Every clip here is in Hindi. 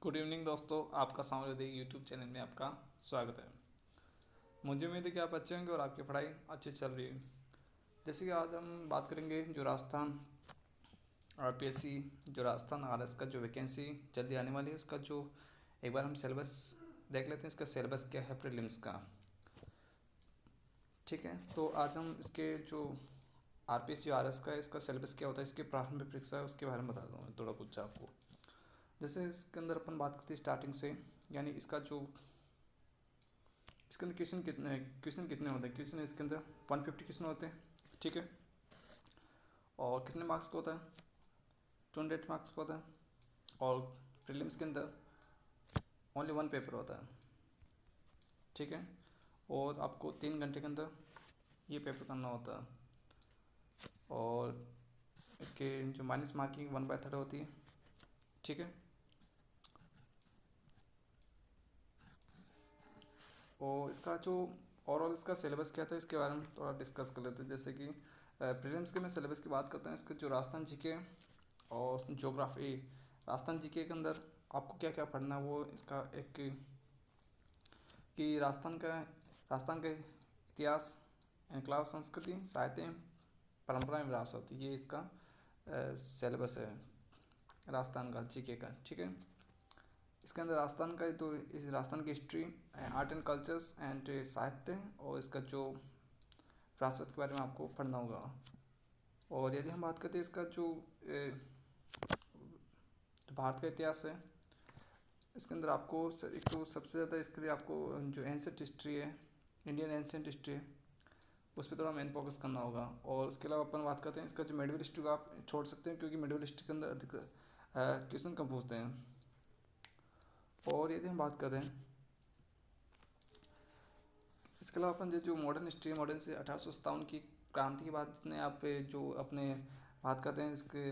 गुड इवनिंग दोस्तों, आपका सामने यूट्यूब चैनल में आपका स्वागत है। मुझे उम्मीद है कि आप अच्छे होंगे और आपकी पढ़ाई अच्छी चल रही है। जैसे कि आज हम बात करेंगे जो राजस्थान आरपीएससी, जो राजस्थान आरएस का जो वैकेंसी जल्दी आने वाली है उसका जो एक बार हम सिलेबस देख लेते हैं। इसका सिलेबस क्या है प्रीलिम्स का, ठीक है। तो आज हम इसके जो आरपीएससी आरएस का इसका सिलेबस क्या होता है, इसकी प्रारंभिक परीक्षा है उसके बारे में बता दूँगा थोड़ा कुछ आपको। जैसे इसके अंदर अपन बात करते हैं स्टार्टिंग से, यानी इसका जो इसके अंदर क्वेश्चन कितने होते हैं। क्वेश्चन इसके अंदर 150 क्वेश्चन होते हैं, ठीक है। और कितने मार्क्स का होता है, 28 मार्क्स का होता है। और प्रीलिम्स के अंदर ओनली 1 पेपर होता है, ठीक है। और आपको 3 घंटे के अंदर ये पेपर करना होता है। और इसके जो माइनस मार्किंग 1/3 होती है, ठीक है। और इसका जो ओवरऑल इसका सिलेबस क्या था इसके बारे में थोड़ा डिस्कस कर लेते हैं। जैसे कि प्रीलिम्स के मैं सिलेबस की बात करता हूँ। इसका जो राजस्थान जीके और ज्योग्राफी, राजस्थान जीके के अंदर आपको क्या क्या पढ़ना है वो इसका एक कि राजस्थान का इतिहास, इनकलाब, संस्कृति, साहित्य, परंपरा, विरासत, ये इसका सिलेबस है राजस्थान का जीके का, ठीक है। इसके अंदर राजस्थान का तो इस राजस्थान की history, art and cultures and साहित्य और इसका जो विरासत के बारे में आपको पढ़ना होगा। और यदि हम बात करते हैं इसका जो भारत का इतिहास है, इसके अंदर आपको एक तो सबसे ज़्यादा इसके लिए आपको जो एंशिएंट हिस्ट्री है, इंडियन एंशिएंट हिस्ट्री है, उस पर थोड़ा मेन फोकस करना होगा। और उसके अलावा अपन बात करते हैं इसका जो मेडिवल हिस्ट्री को आप छोड़ सकते हैं, क्योंकि मेडिवल हिस्ट्री के अंदर अधिक क्वेश्चन कम पूछते हैं। और यदि हम बात करें इसके अलावा अपन जो मॉडर्न हिस्ट्री, मॉडर्न से 1857 की क्रांति के बाद जितने आप जो अपने बात करते हैं इसके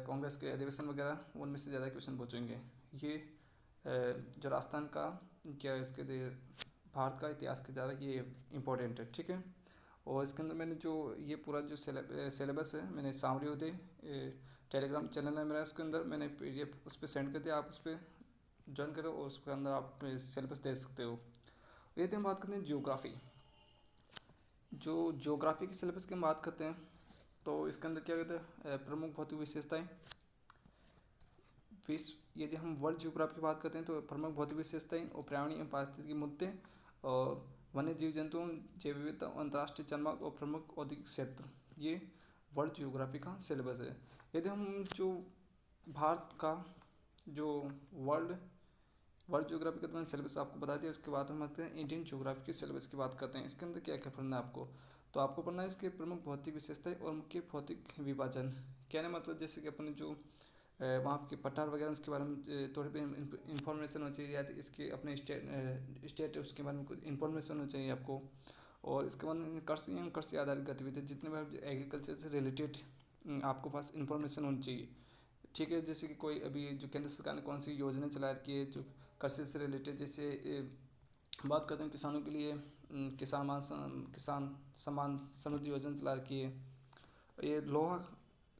कांग्रेस के अधिवेशन वगैरह, उनमें से ज़्यादा क्वेश्चन पूछेंगे। ये जो राजस्थान का क्या इसके भारत का इतिहास के ज़्यादा ये इम्पोर्टेंट है, ठीक है। और इसके अंदर मैंने जो ये पूरा जो सिलेबस है मैंने सामरी टेलीग्राम चैनल है मेरा, इसके अंदर मैंने PDF उस पर सेंड कर दिया, आप उस पर ज्वाइन करो और उसके अंदर आप सिलेबस दे सकते हो। यदि हम बात करते हैं ज्योग्राफी के सिलेबस की हम बात करते हैं तो इसके अंदर क्या कहते हैं प्रमुख भौतिक विशेषताएं। विश्व यदि हम वर्ल्ड ज्योग्राफी की बात करते हैं तो प्रमुख भौतिक विशेषताएं और पर्यावरणीय एवं पारिस्थितिकी मुद्दे और वन्य जीव जंतुओं, जैव विविधता, अंतर्राष्ट्रीय जलमार्ग और प्रमुख औद्योगिक क्षेत्र, ये वर्ल्ड ज्योग्राफी का सिलेबस है। यदि हम जो भारत का जो वर्ल्ड ज्योग्राफी का तो मैंने सिलेबस आपको बता दिया। उसके बाद हम आते हैं इंडियन ज्योग्राफी के सिलेबस की बात करते हैं। इसके अंदर क्या क्या पढ़ना है आपको, तो आपको पढ़ना है इसके प्रमुख भौतिक विशेषताएं और मुख्य भौतिक विभाजन। कहने मतलब जैसे कि अपने जो वहाँ के पठार वगैरह उसके बारे में थोड़ी भी इंफॉर्मेशन होनी चाहिए, या इसके अपने स्टेट उसके बारे में कुछ इन्फॉर्मेशन होनी चाहिए आपको। और इसके बाद कृषि एवं कृषि आधारित गतिविधि, जितने भी एग्रीकल्चर से रिलेटेड आपको पास इंफॉर्मेशन होनी चाहिए, ठीक है। जैसे कि कोई अभी जो केंद्र सरकार ने कौन सी योजना चला रखी है जो कृषि से रिलेटेड, जैसे बात करते हैं किसानों के लिए किसान सम्मान समृद्धि योजना चला रखी है। ये लोहा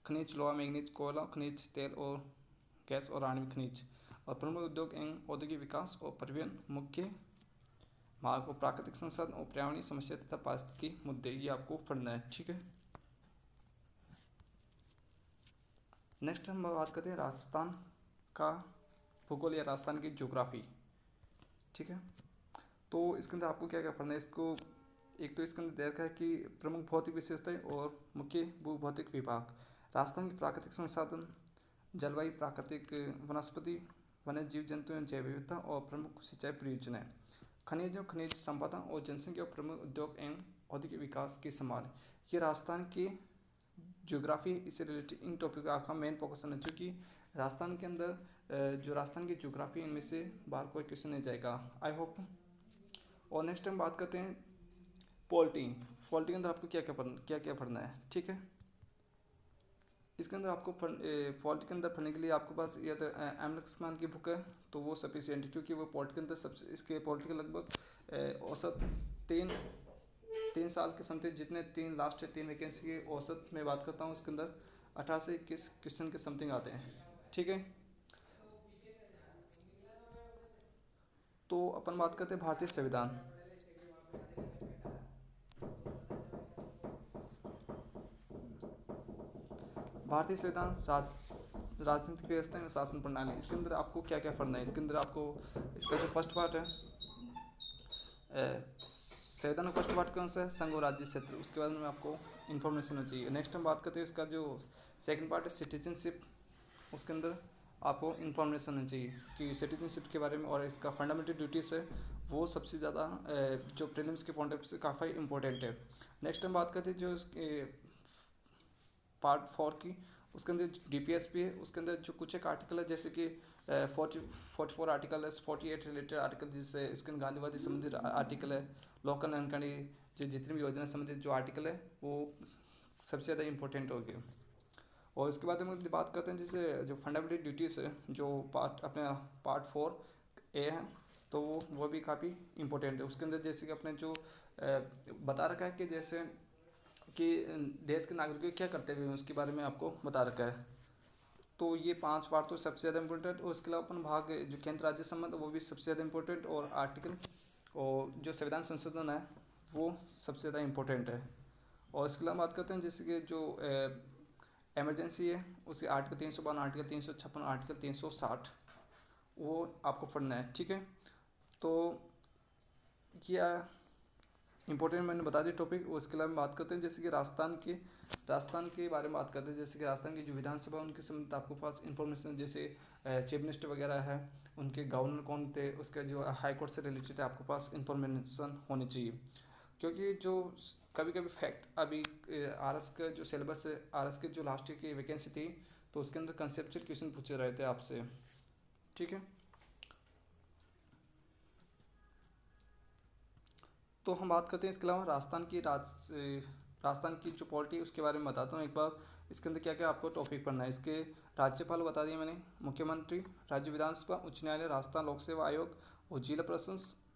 खनिज, लोहा मैंगनीज, कोयला खनिज, तेल और गैस और आणविक खनिज, और प्रमुख उद्योग एवं औद्योगिक विकास और परिवहन, मुख्य मार्ग और प्राकृतिक संसाधन और पर्यावरणीय समस्या तथा पारिस्थितिकी मुद्दे, ये आपको पढ़ना है, ठीक है। नेक्स्ट हम बात करते हैं राजस्थान का भूगोल या राजस्थान की ज्योग्राफी, ठीक है। तो इसके अंदर आपको क्या क्या पढ़ना है, इसको एक तो इसके अंदर दे रखा है कि प्रमुख भौतिक विशेषताएं और मुख्य भूभौतिक विभाग, राजस्थान के प्राकृतिक संसाधन, जलवायु, प्राकृतिक वनस्पति, वन्य जीव जंतु एवं जैव विविधता और प्रमुख सिंचाई परियोजनाएं, खनिजों, खनिज संपदा और जनसंख्या और प्रमुख उद्योग एवं औद्योगिक विकास की संभाल, ये राजस्थान की ज्योग्राफी इससे रिलेटेड इन टॉपिक का मेन फोकस है। चूँकि राजस्थान के अंदर जो राजस्थान की ज्योग्राफी, इनमें से बाहर कोई क्वेश्चन नहीं जाएगा, आई होप। और नेक्स्ट हम बात करते हैं पॉलिटी के अंदर आपको क्या क्या पढ़ना है, ठीक है। इसके अंदर आपको पॉलिटी के अंदर पढ़ने के लिए आपके पास या तो लक्ष्मण की बुक है तो वो सफिशियंट है, क्योंकि वो पॉलिटी के अंदर सबसे इसके पॉलिटी के लगभग औसत तीन साल के समथिंग जितने लास्ट 3 वैकेंसी की औसत में बात करता हूँ, इसके अंदर 18 से 21 क्वेश्चन के समथिंग आते हैं, ठीक है। तो अपन बात करते हैं भारतीय संविधान। भारतीय संविधान राजनीतिक व्यवस्था में शासन प्रणाली, इसके अंदर आपको क्या क्या पढ़ना है। इसके अंदर आपको इसका जो फर्स्ट पार्ट है, संविधान का फर्स्ट पार्ट कौन सा है, संघ और राज्य क्षेत्र, उसके बारे में आपको इन्फॉर्मेशन होनी चाहिए। नेक्स्ट हम बात करते हैं इसका जो सेकंड पार्ट है सिटीजनशिप, उसके अंदर आपको इन्फॉर्मेशन होनी चाहिए कि सिटीजनशिप के बारे में, और इसका फंडामेंटल ड्यूटीज़ है वो सबसे ज़्यादा जो प्रीलिम्स के पॉइंट ऑफ से काफ़ी इंपॉर्टेंट है। नेक्स्ट हम बात करते हैं जो पार्ट 4 की, उसके अंदर डीपीएस भी है। उसके अंदर जो कुछ एक आर्टिकल है जैसे कि 44 आर्टिकल है, 48 रिलेटेड आर्टिकल, जिससे इसके अंदर गांधीवादी संबंधित आर्टिकल है, लोक कल्याणकारी जो जितनी भी योजना संबंधित जो आर्टिकल है वो सबसे ज़्यादा इंपॉर्टेंट हो गया। और इसके बाद हम बात करते हैं जैसे जो फंडामेंटल ड्यूटीज़ है जो पार्ट 4 ए है, तो वो भी काफ़ी इंपॉर्टेंट है। उसके अंदर जैसे कि अपने जो बता रखा है कि जैसे कि देश के नागरिक क्या कर्तव्य हैं उसके बारे में आपको बता रखा है। तो ये 5 पार्ट तो सबसे ज़्यादा इंपॉर्टेंट, और उसके अलावा अपन भाग जो केंद्र राज्य संबंध वो भी सबसे ज़्यादा इंपॉर्टेंट, और आर्टिकल और जो संविधान संशोधन है वो सबसे ज़्यादा इंपॉर्टेंट है। और इसके अलावा बात करते हैं जैसे कि जो एमरजेंसी है उसके आर्टिकल 352, आर्टिकल 356, आर्टिकल 360 वो आपको पढ़ना है, ठीक है। तो ये इंपॉर्टेंट मैंने बता दी टॉपिक। उसके अलावा बात करते हैं जैसे कि राजस्थान के बारे में बात करते हैं। जैसे कि राजस्थान की जो विधानसभा उनके संबंधित आपको पास इंफॉर्मेशन, जैसे चीफ मिनिस्टर वगैरह है, उनके गवर्नर कौन थे, उसका जो हाई कोर्ट से रिलेटेड है आपको पास इंफॉर्मेशन होनी चाहिए। क्योंकि जो कभी कभी फैक्ट अभी आरएस का जो सिलेबस है, आरएस के जो लास्ट ईयर की वैकेंसी थी, तो उसके अंदर कंसेप्चुअल क्वेश्चन पूछे रहे थे आपसे, ठीक है। तो हम बात करते हैं इसके अलावा राजस्थान की जो पॉलिटी उसके बारे में बताता हूँ एक बार। इसके अंदर क्या क्या आपको टॉपिक पढ़ना है। इसके राज्यपाल बता दिए मैंने, मुख्यमंत्री, राज्य विधानसभा, उच्च न्यायालय, राजस्थान लोक सेवा आयोग और जिला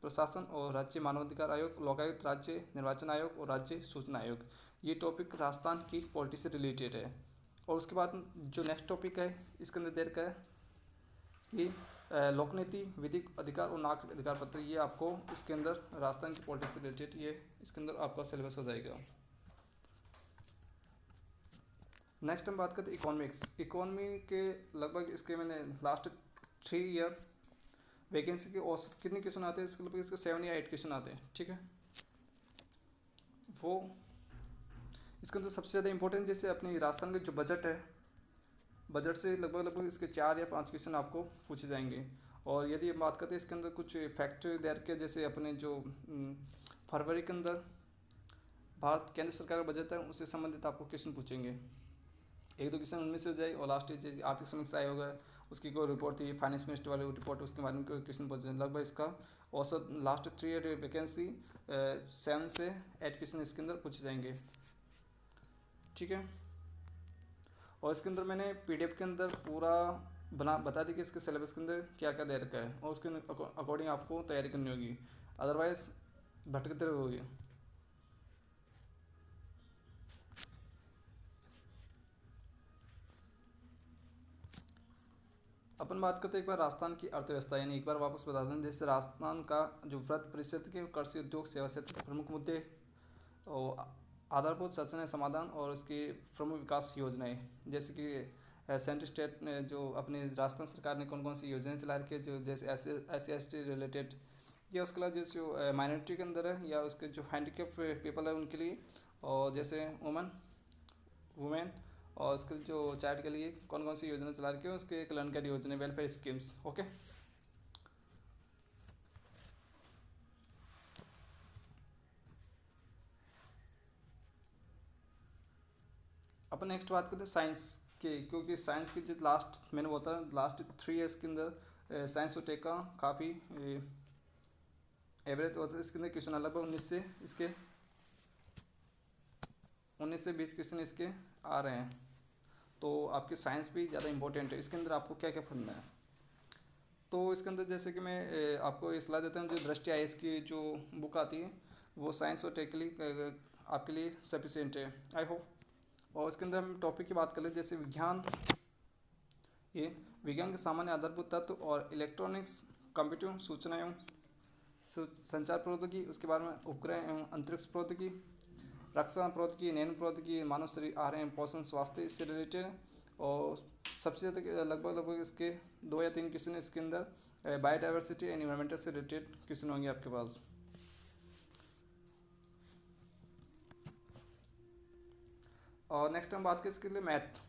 प्रशासन और राज्य मानवाधिकार आयोग, लोकायुक्त, राज्य निर्वाचन आयोग और राज्य सूचना आयोग। ये टॉपिक राजस्थान की पॉलिटी से रिलेटेड है। और उसके बाद जो नेक्स्ट टॉपिक है इसके अंदर देर का है कि लोक नीति, विधिक अधिकार और नागरिक अधिकार पत्र, ये आपको इसके अंदर राजस्थान की पॉलिटिक्स से रिलेटेड ये इसके अंदर आपका सिलेबस हो जाएगा। नेक्स्ट हम बात करते हैं इकोनॉमिक्स। इकोनॉमी के लगभग इसके मैंने लास्ट 3 ईयर वैकेंसी के औसत कितने क्वेश्चन आते हैं, इसके लगभग इसके 7 या 8 क्वेश्चन आते हैं, ठीक है। वो इसके अंदर सबसे ज़्यादा इंपॉर्टेंट जैसे अपनी राजस्थान का जो बजट है, बजट से लगभग इसके 4 या 5 क्वेश्चन आपको पूछे जाएंगे। और यदि हम बात करते हैं इसके अंदर कुछ फैक्ट देर के, जैसे अपने जो फरवरी के अंदर भारत केंद्र सरकार का बजट है उससे संबंधित आपको क्वेश्चन पूछेंगे, एक दो क्वेश्चन उनमें से हो जाए। और लास्ट आर्थिक समीक्षा आयोग है उसकी कोई रिपोर्ट थी, फाइनेंस मिनिस्टर वाली रिपोर्ट, उसके बारे में कोई क्वेश्चन पूछे। लगभग इसका औसत लास्ट 3 ईयर वैकेंसी 7 से 8 क्वेश्चन इसके अंदर पूछे जाएंगे, ठीक है। और इसके अंदर मैंने पीडीएफ के अंदर पूरा बता दी कि इसके सिलेबस के अंदर क्या क्या दे रखा है, और उसके अकॉर्डिंग आपको तैयारी करनी होगी, अदरवाइज भटकते रहोगे। अपन बात करते हैं एक बार राजस्थान की अर्थव्यवस्था, यानी एक बार वापस बता दें जैसे राजस्थान का जो वृहत परिषद के कृषि उद्योग सेवा क्षेत्र के प्रमुख मुद्दे और आधारभूत संरचना समाधान और उसकी प्रमुख विकास योजनाएं, जैसे कि सेंट्रल स्टेट ने जो अपनी राजस्थान सरकार ने कौन कौन सी योजनाएं चला रखी है, जो जैसे SC/ST रिलेटेड, या उसके अलावा जो माइनॉरिटी के अंदर है, या उसके जो हैंडीकेप पीपल है उनके लिए, और जैसे वुमेन और उसके जो चाइल्ड के लिए कौन कौन सी योजना चला रखी है, उसके कल्याणकारी योजना, वेलफेयर स्कीम्स, ओके। अपन नेक्स्ट बात करते हैं साइंस के, क्योंकि साइंस की जो लास्ट मैंने बोलता लास्ट 3 ईयर्स के अंदर साइंस और टेक का काफ़ी एवरेज और इसके अंदर क्वेश्चन लगभग 19 से 20 क्वेश्चन इसके आ रहे हैं। तो आपकी साइंस भी ज़्यादा इंपॉर्टेंट है। इसके अंदर आपको क्या क्या पढ़ना है, तो इसके अंदर जैसे कि मैं आपको ये सलाह देता हूँ, जो दृष्टि आईएएस की जो बुक आती है वो साइंस और टेक के लिए आपके लिए सफिशिएंट है, आई होप। और इसके अंदर हम टॉपिक की बात कर लें जैसे विज्ञान के सामान्य आधारभूत तत्व और इलेक्ट्रॉनिक्स, कंप्यूटर, सूचनाएं संचार प्रौद्योगिकी, उसके बारे में उपग्रह एवं अंतरिक्ष प्रौद्योगिकी, रक्षा प्रौद्योगिकी, नैनो प्रौद्योगिकी, मानव शरीर, आहार एवं पोषण, स्वास्थ्य, इससे रिलेटेड। और सबसे ज़्यादा लगभग इसके 2 या 3 क्वेश्चन इसके अंदर बायोडाइवर्सिटी एंड इन्वायरमेंटल से रिलेटेड क्वेश्चन होंगे आपके पास। और नेक्स्ट हम बात करें इसके लिए मैथ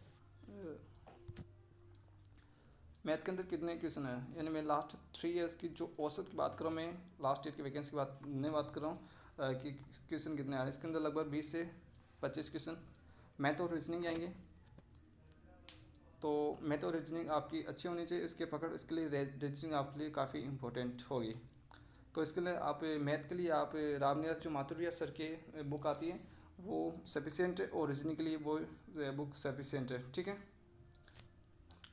के अंदर कितने क्वेश्चन है, यानी मैं लास्ट 3 ईयर्स की जो औसत की बात कर रहा हूँ, मैं लास्ट ईयर की वैकेंसी की बात नहीं बात कर रहा हूँ कि क्वेश्चन कितने आ रहे हैं। इसके अंदर लगभग 20 से 25 क्वेश्चन मैथ और रीजनिंग आएंगे। तो मैथ और रीजनिंग आपकी अच्छी होनी चाहिए, इसके पकड़, इसके लिए रीजनिंग आपके लिए काफ़ी इंपॉर्टेंट होगी। तो इसके लिए आप मैथ के लिए आप रामनिवास जो माथुरिया सर के बुक आती है वो सफिशिएंट है, और रीजनिंग के लिए वो बुक सफिशिएंट है, ठीक है।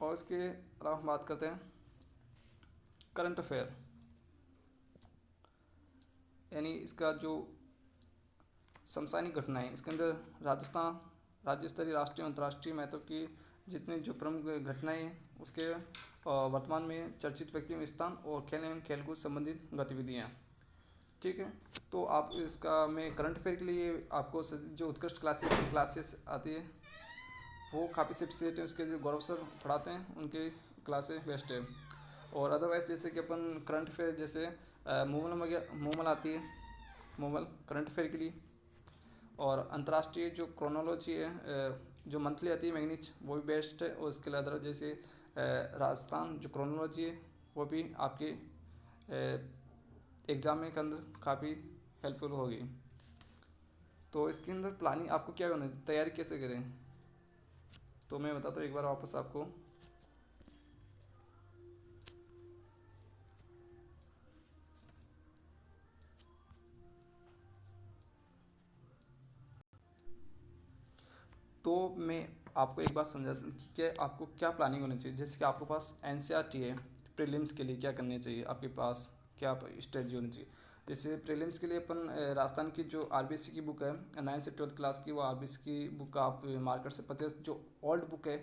और इसके अलावा हम बात करते हैं करंट अफेयर, यानी इसका जो समसामयिक घटनाएं, इसके अंदर राजस्थान राज्य स्तरीय, राष्ट्रीय, अंतर्राष्ट्रीय महत्व की जितनी जो प्रमुख घटनाएं हैं, उसके वर्तमान में चर्चित व्यक्तियों, स्थान और खेल एवं खेलकूद संबंधित गतिविधियाँ, ठीक है। तो आप इसका मैं करंट अफेयर के लिए आपको जो उत्कृष्ट क्लासेस आती है वो काफ़ी सफिशिएंट है, उसके जो गौरव सर पढ़ाते हैं उनके क्लासेस बेस्ट है। और अदरवाइज जैसे कि अपन करंट अफेयर जैसे मूमल आती है, मूमल करंट अफेयर के लिए। और अंतर्राष्ट्रीय जो क्रोनोलॉजी है जो मंथली आती है मैग्नीच, वो भी बेस्ट है। और इसके अलावा जैसे राजस्थान जो क्रोनोलॉजी है वो भी आपके एग्ज़ाम में के अंदर काफ़ी हेल्पफुल होगी। तो इसके अंदर प्लानिंग आपको क्या करना है, तैयारी कैसे करें, तो मैं बताता हूँ एक बार वापस आपको। तो मैं आपको एक बात समझा कि आपको क्या प्लानिंग होनी चाहिए। जैसे कि आपके पास एनसीईआरटी है, प्रीलिम्स के लिए क्या करनी चाहिए, आपके पास क्या स्ट्रेटजी होनी चाहिए। जैसे प्रीलिम्स के लिए अपन राजस्थान की जो आरबीएससी की बुक है 9th से 12th क्लास की, वो आरबीएससी की बुक आप मार्केट से परचेज, जो ओल्ड बुक है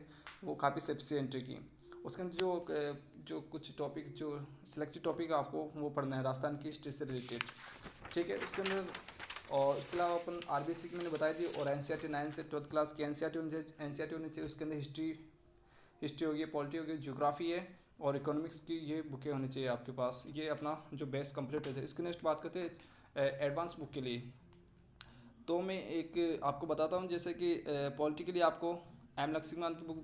वो काफ़ी सफिशिएंट है की। उसके अंदर जो कुछ टॉपिक, जो सिलेक्टेड टॉपिक आपको वो पढ़ना है राजस्थान की हिस्ट्री से रिलेटेड, ठीक है। उसके अंदर और इसके अलावा अपन आरबीएससी की मैंने बताई थी, और एनसीईआरटी 9th से 12th क्लास की एनसीईआरटी होनी चाहिए। उसके अंदर हिस्ट्री होगी, पॉलिटी होगी, ज्योग्राफी है और इकोनॉमिक्स की ये बुकें होनी चाहिए आपके पास। ये अपना जो बेस कंप्लीट होता है। इसकी नेक्स्ट बात करते हैं एडवांस बुक के लिए। तो मैं एक आपको बताता हूँ, जैसे कि पॉलिटी के लिए आपको एम लक्ष्मीकांत की बुक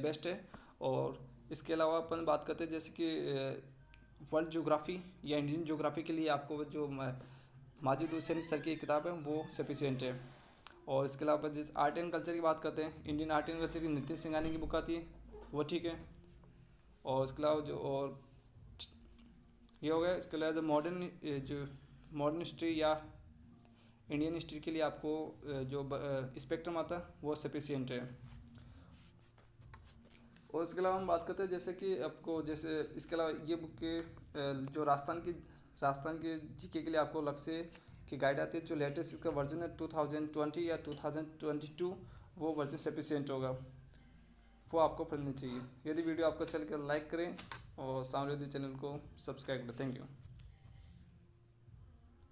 बेस्ट है। और इसके अलावा अपन बात करते हैं जैसे कि वर्ल्ड ज्योग्राफी या इंडियन ज्योग्राफी के लिए आपको जो माजिद हुसैनी सर की किताब है वो सफिशिएंट है। और इसके अलावा जिस आर्ट एंड कल्चर की बात करते हैं, इंडियन आर्ट एंड कल्चर की नितिन सिंघानी की बुक आती है, वो ठीक है। और इसके अलावा जो और ये हो गया। इसके अलावा जो मॉडर्न हिस्ट्री या इंडियन हिस्ट्री के लिए आपको जो स्पेक्ट्रम आता है वो सफिशिएंट है। और इसके अलावा हम बात करते हैं जैसे कि आपको जैसे इसके अलावा ये बुक के जो राजस्थान के जीके के लिए आपको अलग से की गाइड आती है, जो लेटेस्ट इसका वर्जन है 2020 या 2022, वो वर्जन सफिशिएंट होगा, वो आपको पढ़नी चाहिए। यदि वीडियो आपको अच्छा लगे लाइक करें और सामने चैनल को सब्सक्राइब करें। Thank you.